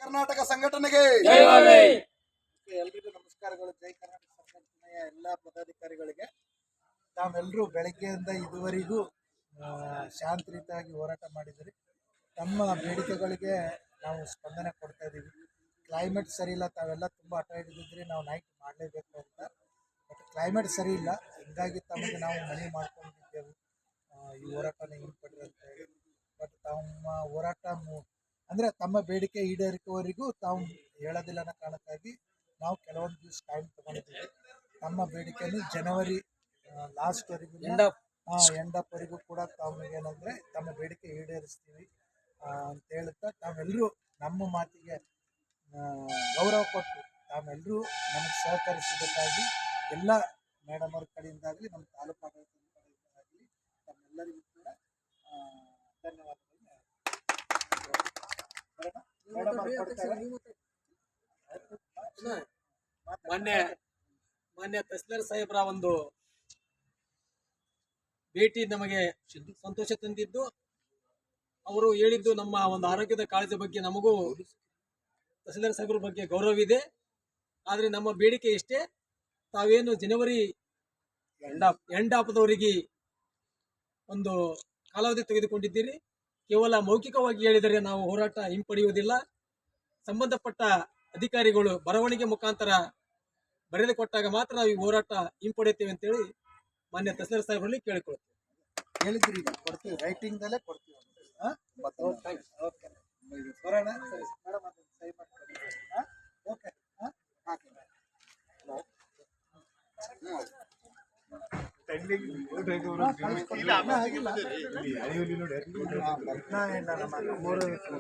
ಕರ್ನಾಟಕ ಸಂಘಟನೆಗೆ ಎಲ್ರಿಗೂ ನಮಸ್ಕಾರಗಳು. ಜೈ ಕರ್ನಾಟಕ ಸಂಘಟನೆಯ ಎಲ್ಲ ಪದಾಧಿಕಾರಿಗಳಿಗೆ ತಾವೆಲ್ಲರೂ ಬೆಳಗ್ಗೆಯಿಂದ ಇದುವರೆಗೂ ಶಾಂತಿಯುತವಾಗಿ ಹೋರಾಟ ಮಾಡಿದಿರಿ. ತಮ್ಮ ಬೇಡಿಕೆಗಳಿಗೆ ನಾವು ಸ್ಪಂದನೆ ಕೊಡ್ತಾ ಇದ್ದೀವಿ. ಕ್ಲೈಮೇಟ್ ಸರಿ ಇಲ್ಲ, ತಾವೆಲ್ಲ ತುಂಬ ಹಠ ಹಿಡಿದಿದ್ರಿ ನಾವು ನೈಟ್ ಮಾಡಲೇಬೇಕು ಅಂತ. ಬಟ್ ಕ್ಲೈಮೇಟ್ ಸರಿ ಇಲ್ಲ, ಹೀಗಾಗಿ ತಮಗೆ ನಾವು ಮನವಿ ಮಾಡ್ಕೊಂಡಿದ್ದೆವು ಈ ಹೋರಾಟನ ಹಿಂಪಡ್ರಿ ಅಂತ ಹೇಳಿ. ಬಟ್ ತಮ್ಮ ಹೋರಾಟ ಅಂದರೆ ತಮ್ಮ ಬೇಡಿಕೆ ಈಡೇರಿಕೆವರೆಗೂ ತಾವು ಹೇಳೋದಿಲ್ಲ ಅನ್ನೋ ಕಾರಣಕ್ಕಾಗಿ ನಾವು ಕೆಲವೊಂದು ದಿವಸ ಟೈಮ್ ತೊಗೊಂಡಿದ್ದೀವಿ. ತಮ್ಮ ಬೇಡಿಕೆಯನ್ನು ಜನವರಿ ಲಾಸ್ಟ್ವರೆಗೂ ಎಂಡ್ ಅಪ್ ವರೆಗೂ ಕೂಡ ತಮಗೇನಂದರೆ ತಮ್ಮ ಬೇಡಿಕೆ ಈಡೇರಿಸ್ತೀವಿ ಅಂತ ಹೇಳುತ್ತಾ ತಾವೆಲ್ಲರೂ ನಮ್ಮ ಮಾತಿಗೆ ಗೌರವ ಕೊಟ್ಟು ತಾವೆಲ್ಲರೂ ನಮಗೆ ಸಹಕರಿಸಿದ್ದಕ್ಕಾಗಿ ಎಲ್ಲ ಮೇಡಮ್ ಅವ್ರ ಕಡೆಯಿಂದಾಗಲಿ ನಮ್ಮ ತಾಲೂಕು ಆಡಳಿತದ ಕಡೆಯಿಂದಾಗಲಿ ತಮ್ಮೆಲ್ಲರಿಗೂ ಕೂಡ ಧನ್ಯವಾದಗಳು. ಮಾನ್ಯ ತಹಸೀಲ್ದಾರ್ ಸಾಹೇಬ್ರ ಒಂದು ಭೇಟಿ ನಮಗೆ ಸಂತೋಷ ತಂದಿದ್ದು, ಅವರು ಹೇಳಿದ್ದು ನಮ್ಮ ಒಂದು ಆರೋಗ್ಯದ ಕಾಳಜಿ ಬಗ್ಗೆ ನಮಗೂ ತಹಸೀಲ್ದಾರ್ ಸಾಹೇಬ್ರ ಬಗ್ಗೆ ಗೌರವವಿದೆ. ಆದರೆ ನಮ್ಮ ಬೇಡಿಕೆ ಇಷ್ಟೇ, ತಾವೇನು ಜನವರಿ ಎಂಡ್ ಆಪದವರೆಗೆ ಒಂದು ಕಾಲಾವಧಿ ತೆಗೆದುಕೊಂಡಿದ್ದೀರಿ, ಕೇವಲ ಮೌಖಿಕವಾಗಿ ಹೇಳಿದರೆ ನಾವು ಹೋರಾಟ ಹಿಂಪಡೆಯುವುದಿಲ್ಲ. ಸಂಬಂಧಪಟ್ಟ ಅಧಿಕಾರಿಗಳು ಬರವಣಿಗೆ ಮುಖಾಂತರ ಬರೆದು ಕೊಟ್ಟಾಗ ಮಾತ್ರ ನಾವು ಈ ಹೋರಾಟ ಹಿಂಪಡೆಯುತ್ತೇವೆ ಅಂತೇಳಿ ಮಾನ್ಯ ತಹಸೀಲ್ದಾರ್ ಸಾಹೇಬರಲ್ಲಿ ಕೇಳಿಕೊಳ್ತೇವೆ. ಹೇಳಿದ್ರಿ, ಈಗ ಕೊಡ್ತೀವಿ, ರೈಟಿಂಗ್ದಲ್ಲೇ ಕೊಡ್ತೀವಿ. ಓಕೆ.